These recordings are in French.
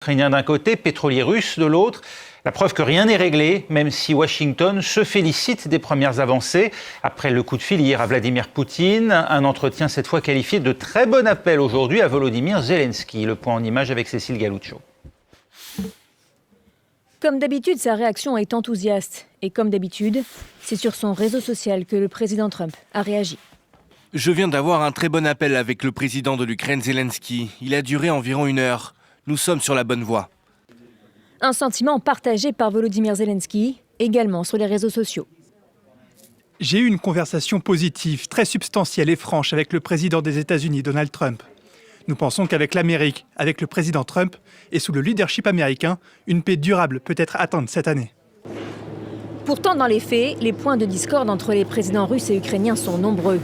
Ukrainien d'un côté, pétrolier russe de l'autre. La preuve que rien n'est réglé, même si Washington se félicite des premières avancées. Après le coup de fil hier à Vladimir Poutine, un entretien cette fois qualifié de très bon appel aujourd'hui à Volodymyr Zelensky. Le point en image avec Cécile Galuccio. Comme d'habitude, sa réaction est enthousiaste. Et comme d'habitude, c'est sur son réseau social que le président Trump a réagi. Je viens d'avoir un très bon appel avec le président de l'Ukraine, Zelensky. Il a duré environ 1 heure. Nous sommes sur la bonne voie. Un sentiment partagé par Volodymyr Zelensky, également sur les réseaux sociaux. J'ai eu une conversation positive, très substantielle et franche avec le président des États-Unis, Donald Trump. Nous pensons qu'avec l'Amérique, avec le président Trump et sous le leadership américain, une paix durable peut être atteinte cette année. Pourtant, dans les faits, les points de discorde entre les présidents russes et ukrainiens sont nombreux.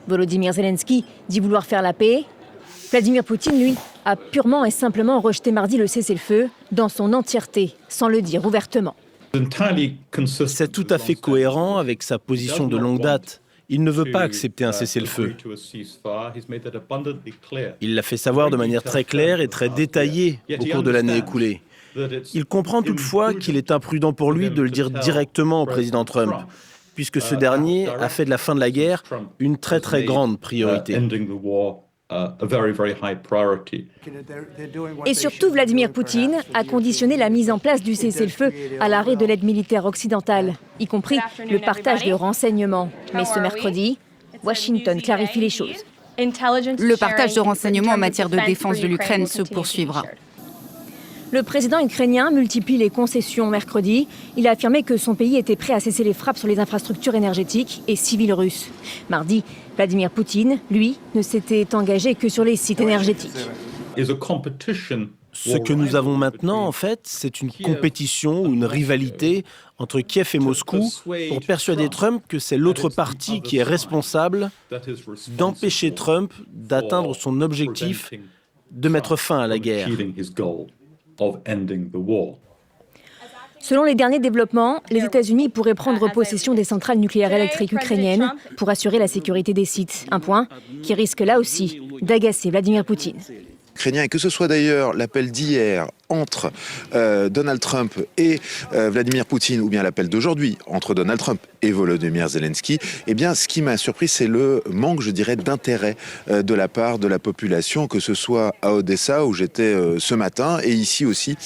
Volodymyr Zelensky dit vouloir faire la paix. Vladimir Poutine, lui, a purement et simplement rejeté mardi le cessez-le-feu dans son entièreté, sans le dire ouvertement. C'est tout à fait cohérent avec sa position de longue date. Il ne veut pas accepter un cessez-le-feu. Il l'a fait savoir de manière très claire et très détaillée au cours de l'année écoulée. Il comprend toutefois qu'il est imprudent pour lui de le dire directement au président Trump, puisque ce dernier a fait de la fin de la guerre une très très grande priorité. Et surtout, Vladimir Poutine a conditionné la mise en place du cessez-le-feu à l'arrêt de l'aide militaire occidentale, y compris le partage de renseignements. Mais ce mercredi, Washington clarifie les choses. Le partage de renseignements en matière de défense de l'Ukraine se poursuivra. Le président ukrainien multiplie les concessions mercredi. Il a affirmé que son pays était prêt à cesser les frappes sur les infrastructures énergétiques et civiles russes. Mardi, Vladimir Poutine, lui, ne s'était engagé que sur les sites énergétiques. Ce que nous avons maintenant, en fait, c'est une compétition ou une rivalité entre Kiev et Moscou pour persuader Trump que c'est l'autre partie qui est responsable d'empêcher Trump d'atteindre son objectif de mettre fin à la guerre. Selon les derniers développements, les États-Unis pourraient prendre possession des centrales nucléaires électriques ukrainiennes pour assurer la sécurité des sites. Un point qui risque là aussi d'agacer Vladimir Poutine. Et que ce soit d'ailleurs l'appel d'hier entre Donald Trump et Vladimir Poutine, ou bien l'appel d'aujourd'hui entre Donald Trump et Volodymyr Zelensky, eh bien, ce qui m'a surpris, c'est le manque, je dirais, d'intérêt de la part de la population, que ce soit à Odessa, où j'étais ce matin, et ici aussi,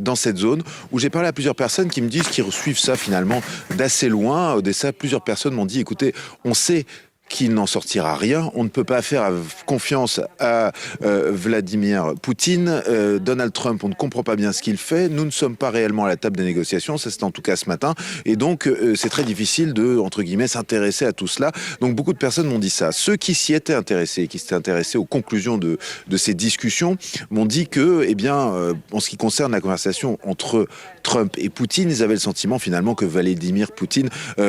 dans cette zone, où j'ai parlé à plusieurs personnes qui me disent qu'ils suivent ça finalement d'assez loin. À Odessa, plusieurs personnes m'ont dit, écoutez, on sait qu'il n'en sortira rien. On ne peut pas faire confiance à Vladimir Poutine. Donald Trump, on ne comprend pas bien ce qu'il fait. Nous ne sommes pas réellement à la table des négociations. Ça, c'est en tout cas ce matin. Et donc, c'est très difficile de, entre guillemets, s'intéresser à tout cela. Donc, beaucoup de personnes m'ont dit ça. Ceux qui s'y étaient intéressés, qui s'étaient intéressés aux conclusions de ces discussions, m'ont dit que, eh bien, en ce qui concerne la conversation entre Trump et Poutine, ils avaient le sentiment finalement que Vladimir Poutine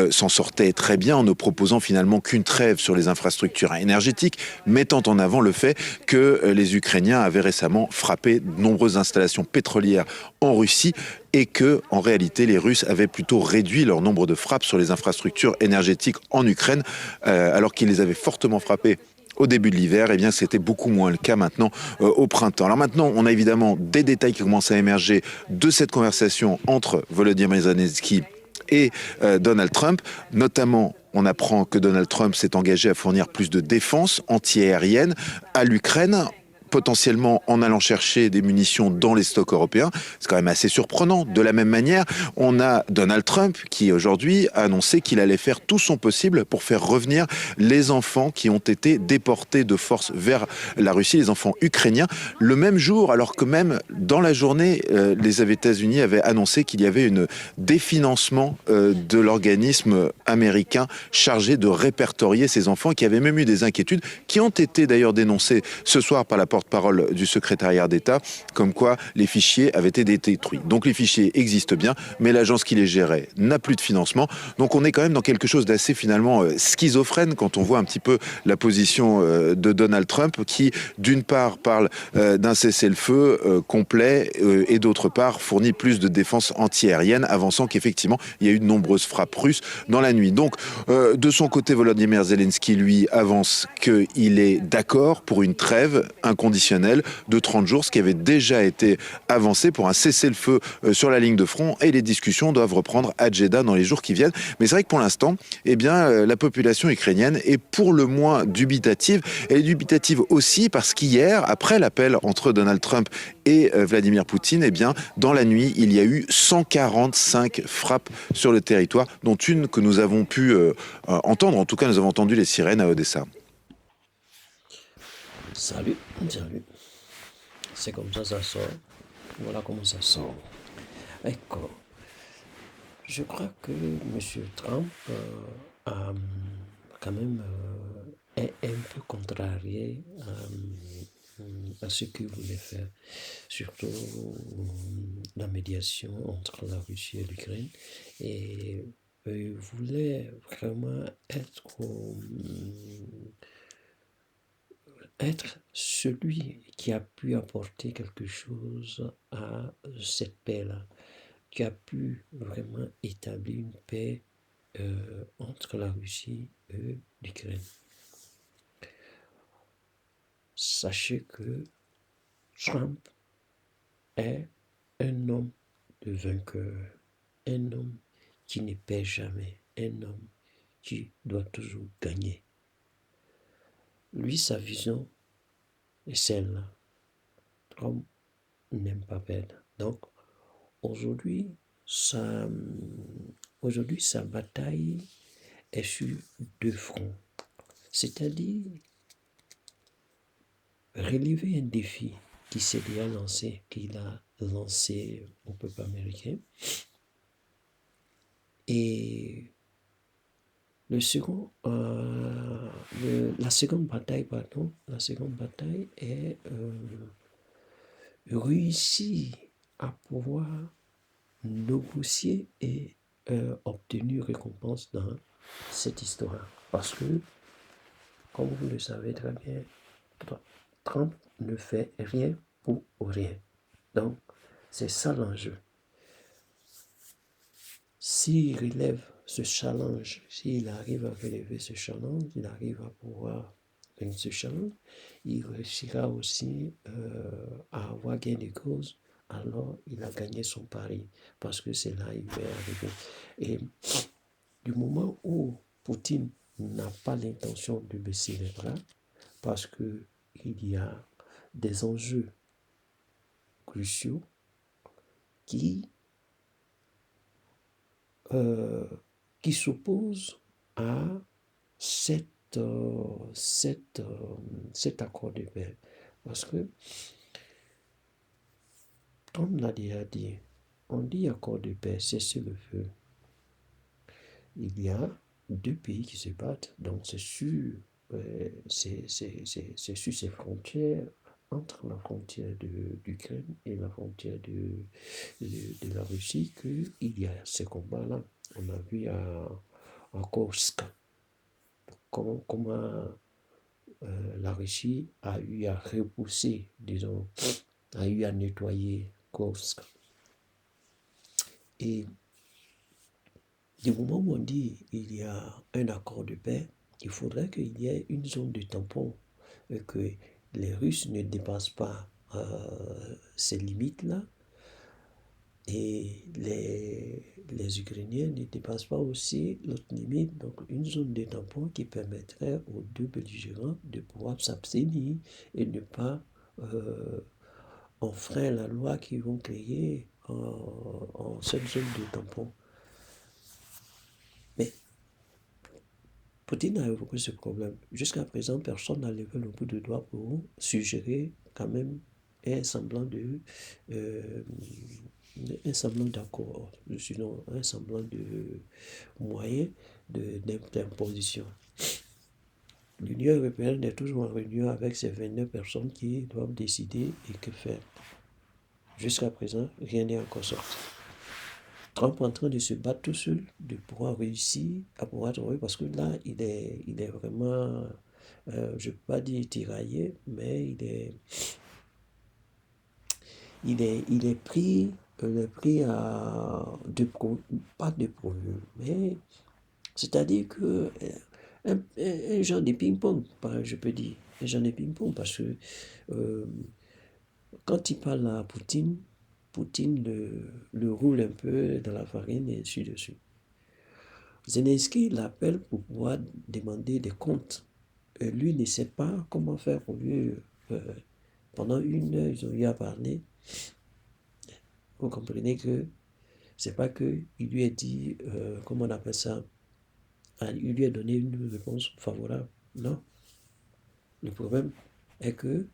s'en sortait très bien en ne proposant finalement qu'une trêve sur les infrastructures énergétiques, mettant en avant le fait que les Ukrainiens avaient récemment frappé de nombreuses installations pétrolières en Russie et que, en réalité, les Russes avaient plutôt réduit leur nombre de frappes sur les infrastructures énergétiques en Ukraine, alors qu'ils les avaient fortement frappées au début de l'hiver. Eh bien, c'était beaucoup moins le cas maintenant au printemps. Alors maintenant, on a évidemment des détails qui commencent à émerger de cette conversation entre Volodymyr Zelensky et Donald Trump. Notamment, on apprend que Donald Trump s'est engagé à fournir plus de défense antiaérienne à l'Ukraine, potentiellement en allant chercher des munitions dans les stocks européens. C'est quand même assez surprenant. De la même manière, on a Donald Trump qui aujourd'hui a annoncé qu'il allait faire tout son possible pour faire revenir les enfants qui ont été déportés de force vers la Russie, les enfants ukrainiens, le même jour, alors que même dans la journée, les États-Unis avaient annoncé qu'il y avait un définancement de l'organisme américain chargé de répertorier ces enfants, qui avait même eu des inquiétudes, qui ont été d'ailleurs dénoncées ce soir par la porte-parole du secrétariat d'État, comme quoi les fichiers avaient été détruits. Donc les fichiers existent bien, mais l'agence qui les gérait n'a plus de financement. Donc on est quand même dans quelque chose d'assez finalement schizophrène quand on voit un petit peu la position de Donald Trump, qui d'une part parle d'un cessez-le-feu complet et d'autre part fournit plus de défense antiaérienne, avançant qu'effectivement il y a eu de nombreuses frappes russes dans la nuit. Donc de son côté, Volodymyr Zelensky lui avance qu'il est d'accord pour une trêve inconditionnelle conditionnel de 30 jours, ce qui avait déjà été avancé pour un cessez-le-feu sur la ligne de front, et les discussions doivent reprendre à Jeddah dans les jours qui viennent. Mais c'est vrai que pour l'instant, eh bien, la population ukrainienne est pour le moins dubitative. Elle est dubitative aussi parce qu'hier, après l'appel entre Donald Trump et Vladimir Poutine, eh bien, dans la nuit, il y a eu 145 frappes sur le territoire, dont une que nous avons pu entendre. En tout cas, nous avons entendu les sirènes à Odessa. Salut. C'est comme ça sort. Voilà comment ça sort. Ecco. Je crois que M. Trump a quand même est un peu contrarié à ce qu'il voulait faire, surtout la médiation entre la Russie et l'Ukraine. Et il voulait vraiment être celui qui a pu apporter quelque chose à cette paix-là, qui a pu vraiment établir une paix entre la Russie et l'Ukraine. Sachez que Trump est un homme de vainqueur, un homme qui ne perd jamais, un homme qui doit toujours gagner. Lui, sa vision est celle-là. Trump n'aime pas perdre. Donc, aujourd'hui, sa bataille est sur deux fronts. C'est-à-dire relever un défi qui s'est déjà lancé, qu'il a lancé au peuple américain. Et la seconde bataille est réussir à pouvoir négocier et obtenir récompense dans cette histoire. Parce que, comme vous le savez très bien, Trump ne fait rien pour rien. Donc, c'est ça l'enjeu. S'il relève ce challenge, s'il arrive à relever ce challenge, il arrive à pouvoir vaincre ce challenge, il réussira aussi à avoir gain de cause, alors il a gagné son pari, parce que c'est là qu'il va arriver. Et du moment où Poutine n'a pas l'intention de baisser les bras, parce qu'il y a des enjeux cruciaux qui s'opposent à cet accord de paix. Parce que, comme l'a déjà dit, on dit accord de paix, cessez le feu. Il y a deux pays qui se battent, donc c'est sur ces frontières, entre la frontière d'Ukraine et la frontière de la Russie, qu'il y a ces combats-là. On a vu à Kursk comment la Russie a eu à repousser, disons, a eu à nettoyer Kursk. Et du moment où on dit qu'il y a un accord de paix, il faudrait qu'il y ait une zone de tampon, que les Russes ne dépassent pas ces limites-là, et les Ukrainiens ne dépassent pas aussi l'autre limite. Donc une zone de tampon qui permettrait aux deux belligérants de pouvoir s'abstenir et ne pas enfreindre la loi qu'ils vont créer en cette zone de tampon. Mais Poutine a évoqué ce problème. Jusqu'à présent, personne n'a levé le bout de doigt pour suggérer quand même un semblant d'accord, sinon un semblant de moyen d'imposition. L'Union européenne est toujours en réunion avec ces 29 personnes qui doivent décider et que faire. Jusqu'à présent, rien n'est encore sorti. Trump est en train de se battre tout seul, de pouvoir réussir à pouvoir trouver, parce que là, il est vraiment, je ne peux pas dire tiraillé, mais il est pris pas dépourvu, mais c'est-à-dire que un genre de ping-pong, je peux dire. les gens de ping-pong parce que euh, quand il parle à Poutine, Poutine le roule un peu dans la farine et ainsi de suite. Zelensky l'appelle pour pouvoir demander des comptes. Lui ne sait pas comment faire pour lui. Pendant 1 heure, ils ont eu à parler. Vous comprenez que c'est pas que il lui a dit, comment on appelle ça, il lui a donné une réponse favorable. Non. Le problème est que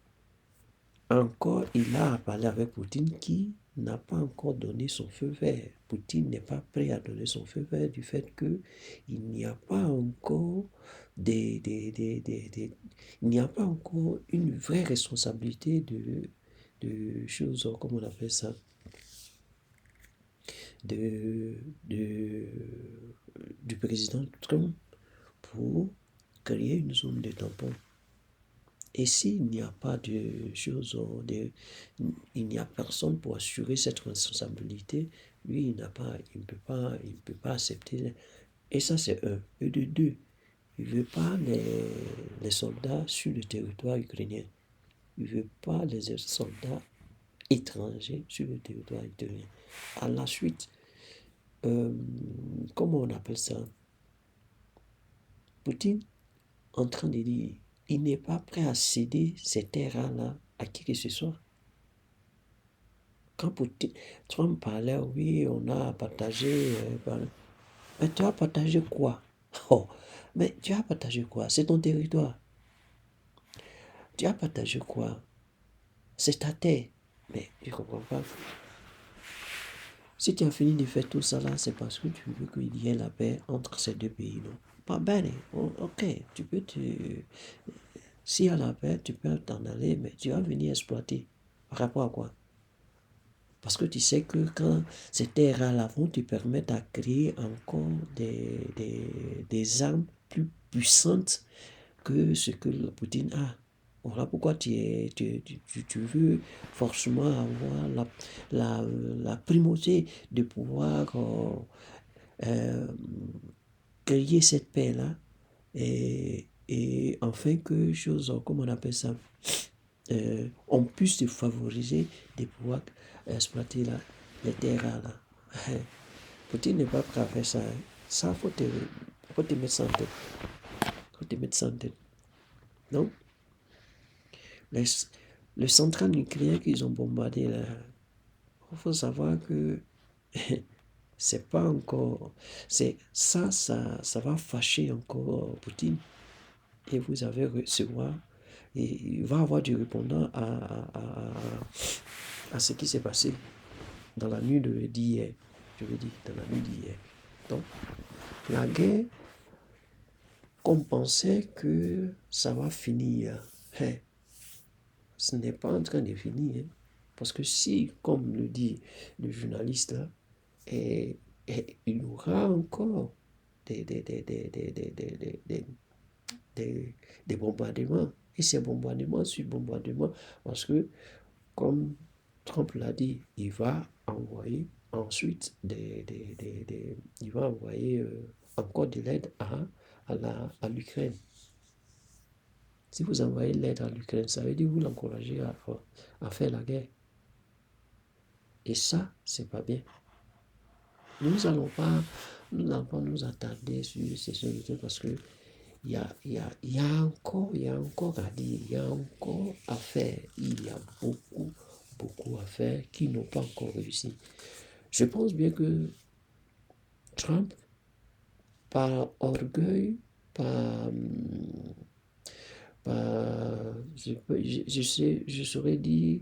encore il a à parler avec Poutine qui n'a pas encore donné son feu vert. Poutine n'est pas prêt à donner son feu vert du fait que il n'y a pas encore il n'y a pas encore une vraie responsabilité de choses, comment on appelle ça, de, du président Trump pour créer une zone de tampon. Et s'il n'y a pas de choses, il n'y a personne pour assurer cette responsabilité, lui, il ne peut pas accepter. Et ça, c'est un. Et de deux, il ne veut pas les soldats sur le territoire ukrainien. Il ne veut pas les soldats étrangers sur le territoire ukrainien. À la suite, comment on appelle ça? Poutine, en train de dire, il n'est pas prêt à céder ces terres-là à qui que ce soit. Quand Trump parlait, oui, on a partagé. Mais tu as partagé quoi? Oh, mais tu as partagé quoi? C'est ton territoire. Tu as partagé quoi? C'est ta terre. Mais je ne comprends pas. Si tu as fini de faire tout ça là, c'est parce que tu veux qu'il y ait la paix entre ces deux pays, non? Pas bene. Ok, tu peux te. S'il y a la paix, tu peux t'en aller, mais tu vas venir exploiter. Par rapport à quoi? Parce que tu sais que quand ces terres-là vont te permettre à créer encore des armes plus puissantes que ce que le Poutine a. Voilà pourquoi tu veux forcément avoir la primauté de pouvoir créer cette paix-là et enfin que chose, comment on appelle ça, on puisse te favoriser de pouvoir exploiter les terres là. Poutine n'est pas prêt à faire ça. Hein. Ça, faut te mettre ça en tête. Faut te mettre ça en tête. Donc, le central nucléaire qu'ils ont bombardé là, il faut savoir que c'est pas encore. Ça va fâcher encore Poutine. Et vous allez recevoir. Et il va avoir du répondant à ce qui s'est passé dans la nuit d'hier. Je veux dire, dans la nuit d'hier. Donc, la guerre, qu'on pensait que ça va finir, ce n'est pas en train de finir. Hein. Parce que si, comme le dit le journaliste là, il y aura encore des bombardements. Et ces bombardements sur bombardements, parce que, comme Trump l'a dit, il va envoyer ensuite il va envoyer encore de l'aide à l'Ukraine. Si vous envoyez l'aide à l'Ukraine, ça veut dire que vous l'encouragez à faire la guerre. Et ça, c'est pas bien. Nous n'allons pas nous attarder sur ces choses parce que il y a encore à dire, il y a encore à faire. Il y a beaucoup à faire qui n'ont pas encore réussi. Je pense bien que Trump, par orgueil, je saurais dire,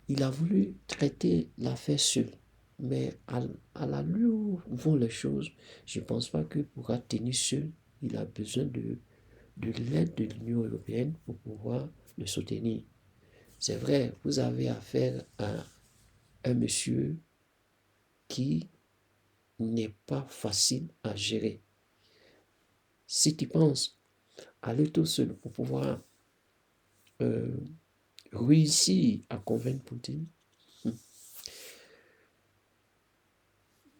il a voulu traiter l'affaire seul. Mais à la lueur où vont les choses, je ne pense pas qu'il pourra tenir seul. Il a besoin de l'aide de l'Union européenne pour pouvoir le soutenir. C'est vrai, vous avez affaire à un monsieur qui n'est pas facile à gérer. Si tu penses aller tout seul pour pouvoir réussir à convaincre Poutine,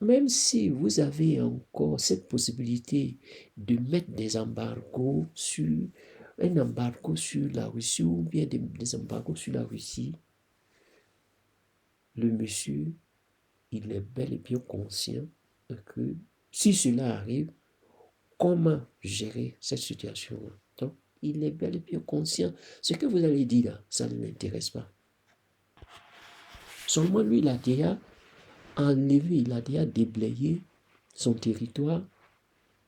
même si vous avez encore cette possibilité de mettre des embargos sur un embargo sur la Russie ou bien des embargos sur la Russie, le monsieur, il est bel et bien conscient que si cela arrive, comment gérer cette situation-là. Donc, il est bel et bien conscient. Ce que vous allez dire là, ça ne l'intéresse pas. Seulement lui, il a déjà enlevé, il a déjà déblayé son territoire.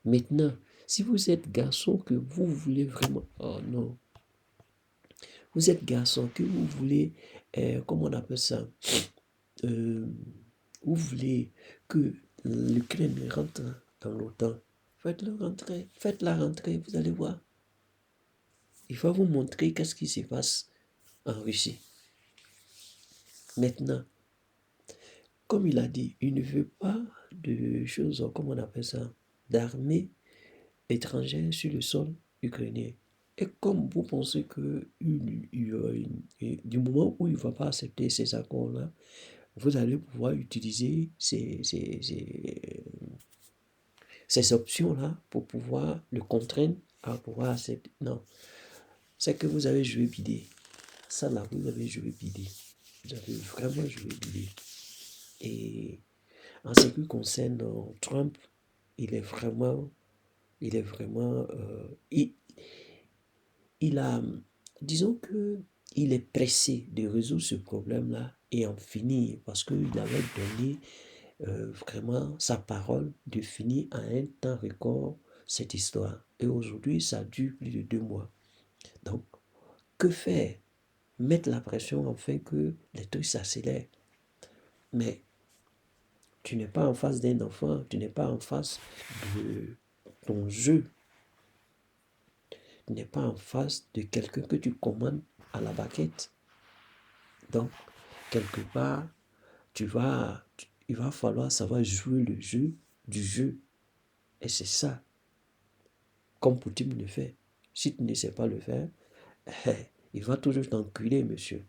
Maintenant, si vous êtes garçon que vous voulez vraiment... Oh non. Vous êtes garçon que vous voulez... comment on appelle ça vous voulez que l'Ukraine rentre dans l'OTAN. Faites-la rentrer, vous allez voir. Il va vous montrer qu'est-ce qui se passe en Russie. Maintenant, comme il a dit, il ne veut pas de choses, comment on appelle ça, d'armées étrangères sur le sol ukrainien. Et comme vous pensez que du moment où il ne va pas accepter ces accords-là, vous allez pouvoir utiliser ces options-là pour pouvoir le contraindre à pouvoir accepter. Non, c'est que vous avez joué bidé. Ça là, vous avez joué bidé. Vous avez vraiment joué bidé. Et en ce qui concerne Trump, il a, disons que il est pressé de résoudre ce problème-là et en finir parce qu'il avait donné vraiment sa parole de finir à un temps record cette histoire. Et aujourd'hui, ça dure plus de 2 mois. Donc, que faire? Mettre la pression afin que les trucs s'accélèrent. Mais tu n'es pas en face d'un enfant, tu n'es pas en face de ton jeu. Tu n'es pas en face de quelqu'un que tu commandes à la baguette. Donc, quelque part, il va falloir savoir jouer le jeu du jeu. Et c'est ça, comme Poutine le fait. Si tu ne sais pas le faire, il va toujours t'enculer, monsieur.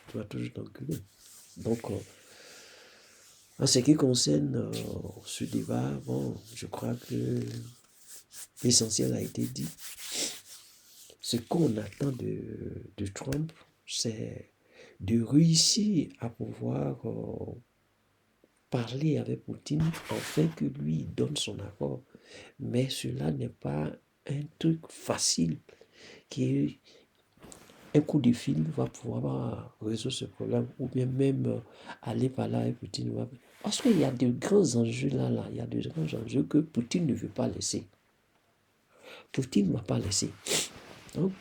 Il va toujours t'enculer. Donc, en ce qui concerne ce débat, bon, je crois que l'essentiel a été dit. Ce qu'on attend de Trump, c'est de réussir à pouvoir parler avec Poutine afin que lui donne son accord. Mais cela n'est pas un truc facile qui un coup de fil va pouvoir résoudre ce problème ou bien même aller par là avec Poutine. Parce qu'il y a de grands enjeux là, il y a de grands enjeux que Poutine ne veut pas laisser. Poutine ne va pas laisser. Donc,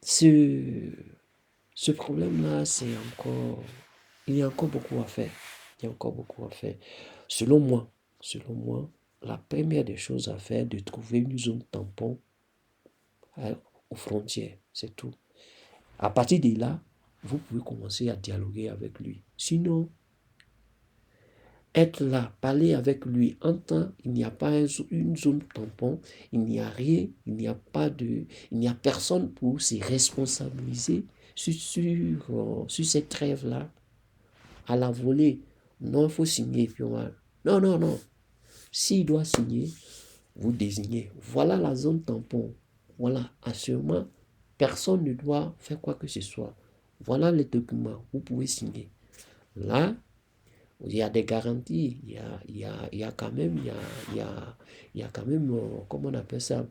ce problème-là, il y a encore beaucoup à faire. Il y a encore beaucoup à faire. Selon moi, la première des choses à faire, de trouver une zone tampon aux frontières, c'est tout. À partir de là, vous pouvez commencer à dialoguer avec lui. Sinon, être là, parler avec lui en temps, il n'y a pas une zone tampon, il n'y a rien, il n'y a personne pour se responsabiliser sur cette trêve-là, à la volée. Non, il faut signer. Puis non. S'il doit signer, vous désignez. Voilà la zone tampon. Voilà, assurément, personne ne doit faire quoi que ce soit. Voilà les documents, vous pouvez signer. Là, il y a des garanties, il y a quand même, comment on appelle ça?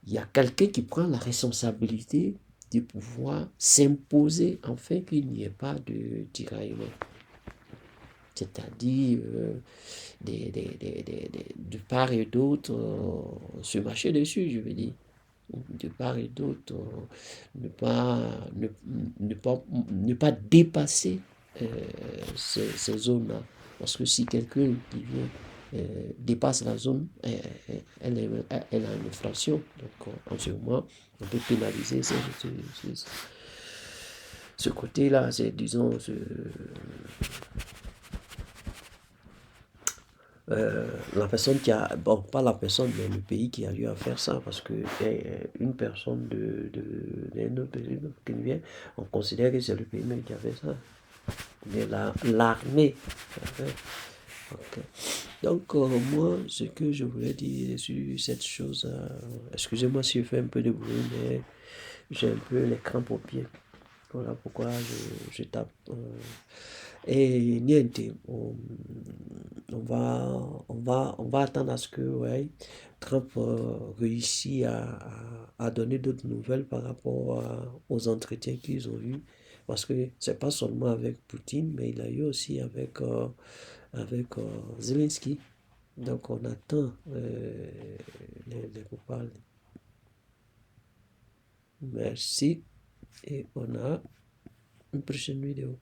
Il y a quelqu'un qui prend la responsabilité de pouvoir s'imposer afin qu'il n'y ait pas de tiraillement. C'est-à-dire, de part et d'autre, se marcher dessus, je veux dire. De part et d'autre, ne pas dépasser ces zones-là. Parce que si quelqu'un qui vient dépasse la zone, elle a une infraction. Donc, en ce moment, on peut pénaliser ce côté-là. C'est, disons, la personne qui a, bon, pas la personne, mais le pays qui a eu à faire ça, parce que une personne d'un autre pays qui vient, on considère que c'est le pays même qui a fait ça. de l'armée. Ok. Donc, moi, ce que je voulais dire sur cette chose, excusez-moi si je fais un peu de bruit, mais j'ai un peu les crampes aux pieds. Voilà pourquoi je tape. Et niente, on va attendre à ce que ouais, Trump réussisse à donner d'autres nouvelles par rapport aux entretiens qu'ils ont eus. Parce que c'est pas seulement avec Poutine, mais il a eu aussi avec Zelensky. Donc on attend les pourparlers. Merci et on a une prochaine vidéo.